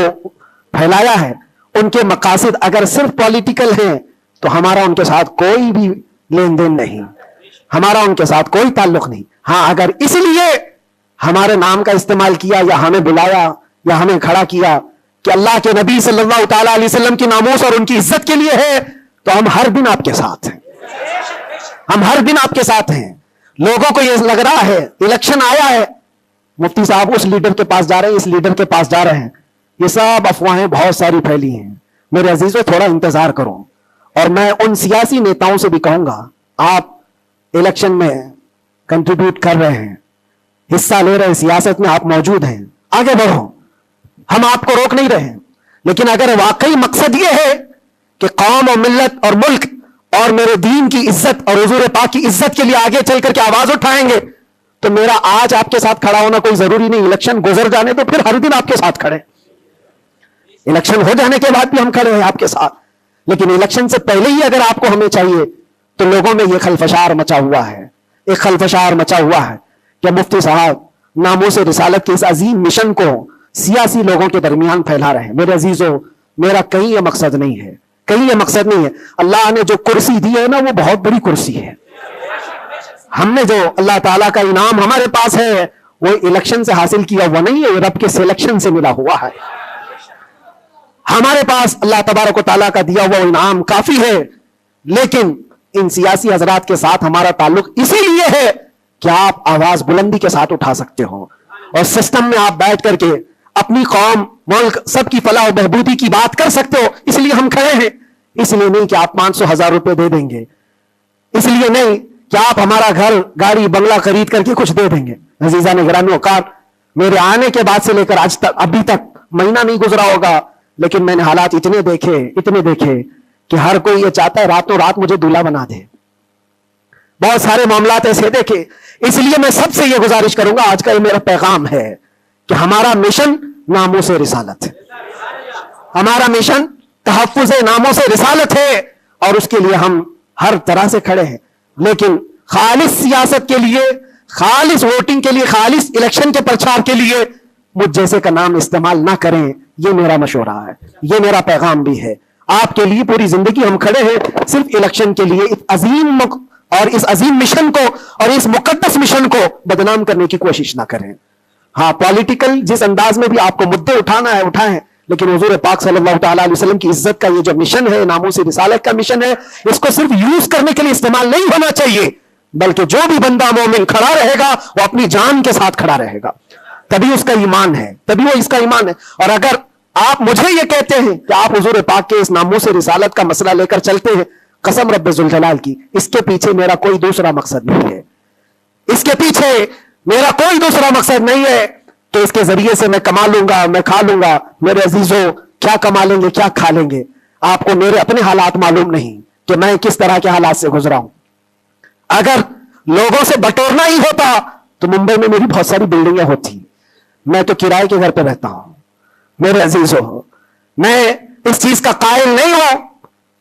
پھیلایا ہے, ان کے مقاصد اگر صرف پولیٹیکل ہیں تو ہمارا ان کے ساتھ کوئی بھی لین دین نہیں, ہمارا ان کے ساتھ کوئی تعلق نہیں. ہاں, اگر اس لیے ہمارے نام کا استعمال کیا یا ہمیں بلایا یا ہمیں کھڑا کیا کہ اللہ کے نبی صلی اللہ تعالی علیہ وسلم کی ناموس اور ان کی عزت کے لیے ہے, تو ہم ہر دن آپ کے ساتھ ہیں, ہم ہر دن آپ کے ساتھ ہیں. لوگوں کو یہ لگ رہا ہے الیکشن آیا ہے, مفتی صاحب اس لیڈر کے پاس جا رہے ہیں, اس لیڈر کے پاس جا رہے ہیں, یہ سب افواہیں بہت ساری پھیلی ہیں. میرے عزیزوں, تھوڑا انتظار کرو. اور میں ان سیاسی نیتاؤں سے بھی کہوں گا, آپ الیکشن میں کنٹریبیوٹ کر رہے ہیں, حصہ لے رہے ہیں, سیاست میں آپ موجود ہیں, آگے بڑھو, ہم آپ کو روک نہیں رہے ہیں. لیکن اگر واقعی مقصد یہ ہے کہ قوم اور ملت اور ملک اور میرے دین کی عزت اور حضور پاک کی عزت کے لیے آگے چل کر کے آواز اٹھائیں گے, تو میرا آج آپ کے ساتھ کھڑا ہونا کوئی ضروری نہیں, الیکشن گزر جانے تو پھر ہر دن آپ کے ساتھ کھڑے, الیکشن ہو جانے کے بعد بھی ہم کھڑے ہیں آپ کے ساتھ. لیکن الیکشن سے پہلے ہی اگر آپ کو ہمیں چاہیے تو لوگوں میں یہ خلفشار مچا ہوا ہے, ایک خلفشار مچا ہوا ہے کہ مفتی صاحب ناموس رسالت کے اس عظیم مشن کو سیاسی لوگوں کے درمیان پھیلا رہے ہیں. میرے عزیزوں, میرا کہیں یہ مقصد نہیں ہے, کہیں یہ مقصد نہیں ہے. اللہ نے جو کرسی دی ہے نا, وہ بہت بڑی کرسی ہے. ہم نے جو اللہ تعالیٰ کا انعام ہمارے پاس ہے وہ الیکشن سے حاصل کیا ہوا نہیں ہے, رب کے سلیکشن سے ملا ہوا ہے. ہمارے پاس اللہ تبارک و تعالیٰ کا دیا ہوا انعام کافی ہے, لیکن ان سیاسی حضرات کے ساتھ ہمارا تعلق اسی لیے ہے کہ آپ آواز بلندی کے ساتھ اٹھا سکتے ہو اور سسٹم میں آپ بیٹھ کر کے اپنی قوم, ملک, سب کی فلاح و بہبودی کی بات کر سکتے ہو. اس لیے ہم کھڑے ہیں, اس لیے نہیں کہ آپ 500,000 روپے دے دیں گے, اس لیے نہیں کہ آپ ہمارا گھر, گاڑی, بنگلہ خرید کر کے کچھ دے دیں گے. عزیزان گرامی اوقات, میرے آنے کے بعد سے لے کر آج تک, ابھی تک مہینہ نہیں گزرا ہوگا, لیکن میں نے حالات اتنے دیکھے کہ ہر کوئی یہ چاہتا ہے راتوں رات مجھے دولہا بنا دے, بہت سارے معاملات ایسے دیکھے. اس لیے میں سب سے یہ گزارش کروں گا, آج کا یہ میرا پیغام ہے کہ ہمارا مشن ناموس رسالت ہے. ہمارا مشن تحفظ ناموس رسالت ہے, اور اس کے لیے ہم ہر طرح سے کھڑے ہیں. لیکن خالص سیاست کے لیے, خالص ووٹنگ کے لیے, خالص الیکشن کے پرچار کے لیے مجھ جیسے کا نام استعمال نہ کریں. یہ میرا مشورہ ہے, یہ میرا پیغام بھی ہے. آپ کے لیے پوری زندگی ہم کھڑے ہیں صرف الیکشن کے لیے. اس عظیم مشن کو اور اس مقدس مشن کو بدنام کرنے کی کوشش نہ کریں. ہاں, پولیٹیکل جس انداز میں بھی آپ کو مدعے اٹھانا ہے اٹھائیں, لیکن حضور پاک صلی اللہ تعالیٰ علیہ وسلم کی عزت کا یہ جو مشن ہے, ناموس رسالت کا مشن ہے, اس کو صرف یوز کرنے کے لیے استعمال نہیں ہونا چاہیے, بلکہ جو بھی بندہ مومن کھڑا رہے گا وہ اپنی جان کے ساتھ کھڑا رہے گا. تبھی اس کا ایمان ہے, تبھی وہ اس کا ایمان ہے. اور اگر آپ مجھے یہ کہتے ہیں کہ آپ حضور پاک کے اس ناموس رسالت کا مسئلہ لے کر چلتے ہیں, قسم رب ذوالجلال کی, اس کے پیچھے میرا کوئی دوسرا مقصد نہیں ہے. اس کے پیچھے میرا کوئی دوسرا مقصد نہیں ہے کہ اس کے ذریعے سے میں کما لوں گا, میں کھا لوں گا. میرے عزیزوں, کیا کما لیں گے, کیا کھا لیں گے؟ آپ کو میرے اپنے حالات معلوم نہیں کہ میں کس طرح کے حالات سے گزرا ہوں. اگر لوگوں سے بٹورنا ہی ہوتا تو ممبئی میں میری بہت ساری بلڈنگیں ہوتی. میں تو کرائے کے گھر پہ رہتا ہوں. میرے عزیزوں, میں اس چیز کا قائل نہیں ہوں,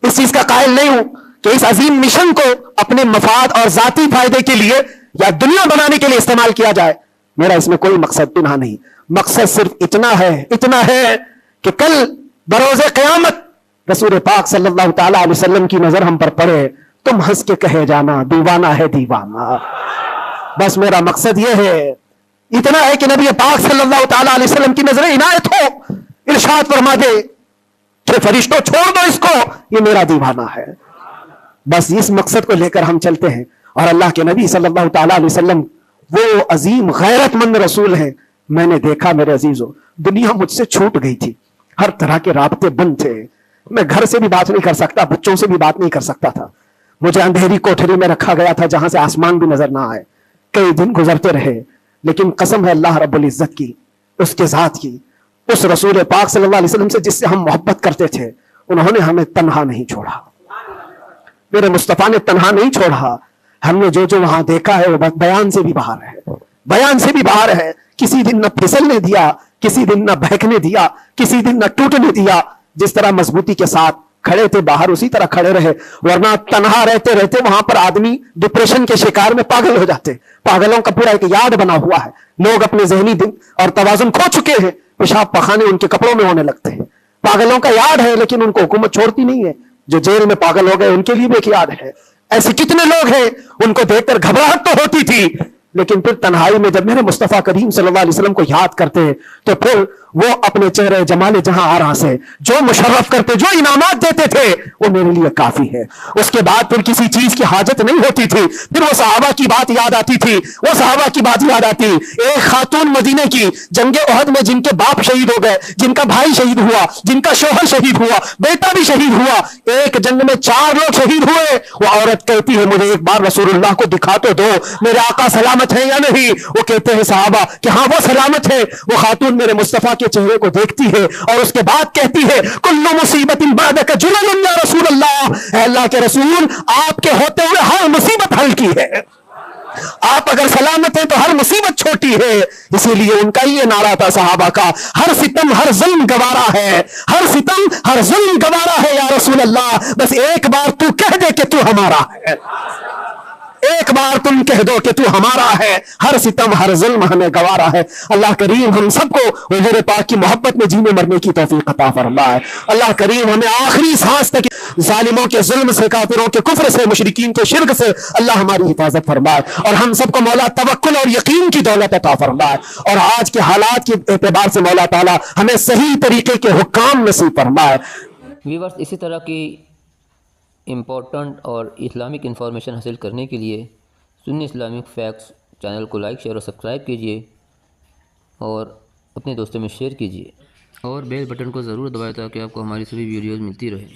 اس چیز کا قائل نہیں ہوں کہ اس عظیم مشن کو اپنے مفاد اور ذاتی فائدے کے لیے یا دنیا بنانے کے لیے استعمال کیا جائے. میرا اس میں کوئی مقصد پنہا نہیں. مقصد صرف اتنا ہے کہ کل بروز قیامت رسول پاک صلی اللہ تعالی علیہ وسلم کی نظر ہم پر پڑے, تم ہنس کے کہے جانا دیوانہ ہے دیوانہ. بس میرا مقصد یہ ہے, اتنا ہے کہ نبی پاک صلی اللہ تعالی علیہ وسلم کی نظر عنایت ہو, ارشاد فرما دے کہ فرشتوں چھوڑ دو اس کو, یہ میرا دیوانہ ہے. بس اس مقصد کو لے کر ہم چلتے ہیں. اور اللہ کے نبی صلی اللہ تعالی علیہ وسلم وہ عظیم غیرت مند رسول ہیں. میں نے دیکھا میرے عزیزوں, دنیا مجھ سے چھوٹ گئی تھی, ہر طرح کے رابطے بند تھے. میں گھر سے بھی بات نہیں کر سکتا, بچوں سے بھی بات نہیں کر سکتا تھا. مجھے اندھیری کوٹھری میں رکھا گیا تھا جہاں سے آسمان بھی نظر نہ آئے. کئی دن گزرتے رہے, لیکن قسم ہے اللہ رب العزت کی, اس کے ذات کی, اس رسول پاک صلی اللہ علیہ وسلم سے جس سے ہم محبت کرتے تھے, انہوں نے ہمیں تنہا نہیں چھوڑا. میرے مصطفیٰ نے تنہا نہیں چھوڑا. ہم نے جو وہاں دیکھا ہے وہ بیان سے بھی باہر ہے, بیان سے بھی باہر ہے. کسی دن نہ پھسلنے دیا, کسی دن نہ بہکنے دیا, کسی دن نہ ٹوٹنے دیا. جس طرح مضبوطی کے ساتھ کھڑے تھے باہر, اسی طرح کھڑے رہے. ورنہ تنہا رہتے رہتے وہاں پر آدمی ڈپریشن کے شکار میں پاگل ہو جاتے. پاگلوں کا پورا ایک یاد بنا ہوا ہے. لوگ اپنے ذہنی دن اور توازن کھو چکے ہیں. پیشاب پخانے ان کے کپڑوں میں ہونے لگتے ہیں. پاگلوں کا یاد ہے, لیکن ان کو حکومت چھوڑتی نہیں ہے. جو جیل میں پاگل ہو گئے ان کے لیے بھی ایک یاد ہے. ایسے کتنے لوگ ہیں, ان کو دیکھ کر گھبراہٹ تو ہوتی تھی, لیکن پھر تنہائی میں جب میرے مصطفیٰ کریم صلی اللہ علیہ وسلم کو یاد کرتے تو پھر وہ اپنے چہرے جمال جہاں آرا سے جو مشرف کرتے, جو انعامات دیتے تھے, وہ میرے لیے کافی ہے. اس کے بعد پھر کسی چیز کی حاجت نہیں ہوتی تھی. پھر وہ صحابہ کی بات یاد آتی تھی, وہ صحابہ کی بات یاد آتی. ایک خاتون مدینے کی جنگ احد میں جن کے باپ شہید ہو گئے, جن کا بھائی شہید ہوا, جن کا شوہر شہید ہوا, بیٹا بھی شہید ہوا, ایک جنگ میں 4 لوگ شہید ہوئے. وہ عورت کہتی ہے مجھے ایک بار رسول اللہ کو دکھا تو دو, میرے آقا سلامت ہے یا نہیں. وہ کہتے ہیں صحابہ کہ ہاں وہ سلامت ہے. وہ خاتون میرے مصطفیٰ کے چہرے کو دیکھتی ہے اور اس کے بعد کہتی ہے کل مصیبت بعدک جلل یا رسول اللہ, اے اللہ کے رسول آپ کے ہوتے ہوئے ہر مصیبت حل کی ہے. آپ اگر سلامت ہیں تو ہر مصیبت چھوٹی ہے. اسی لیے ان کا یہ نعرہ تھا صحابہ کا, ہر ستم ہر ظلم گوارا ہے, ہر ستم ہر ظلم گوارا ہے یا رسول اللہ, بس ایک بار تو کہہ دے کہ تو ہمارا ہے, ایک بار تم کہہ دو کہ تو ہمارا ہے, ہر ستم ہر ظلم ہمیں گوارا ہے. اللہ کریم ہم سب کو حضور پاک کی محبت میں جینے مرنے کی توفیق عطا فرمائے. اللہ کریم ہمیں آخری سانس تک ظالموں کے ظلم سے, کافروں کے کفر سے, مشرکین کے شرک سے اللہ ہماری حفاظت فرمائے, اور ہم سب کو مولا توکل اور یقین کی دولت عطا فرمائے, اور آج کے حالات کے اعتبار سے مولا تعالی ہمیں صحیح طریقے کے حکام نصیب فرمائے. ویورز, اسی طرح کی امپورٹنٹ اور اسلامک انفارمیشن حاصل کرنے کے لیے سنی اسلامک فیکٹس چینل کو لائک, شیئر اور سبسکرائب کیجیے, اور اپنے دوستوں میں شیئر کیجیے, اور بیل بٹن کو ضرور دبائیں تاکہ آپ کو ہماری سبھی ویڈیوز ملتی رہیں.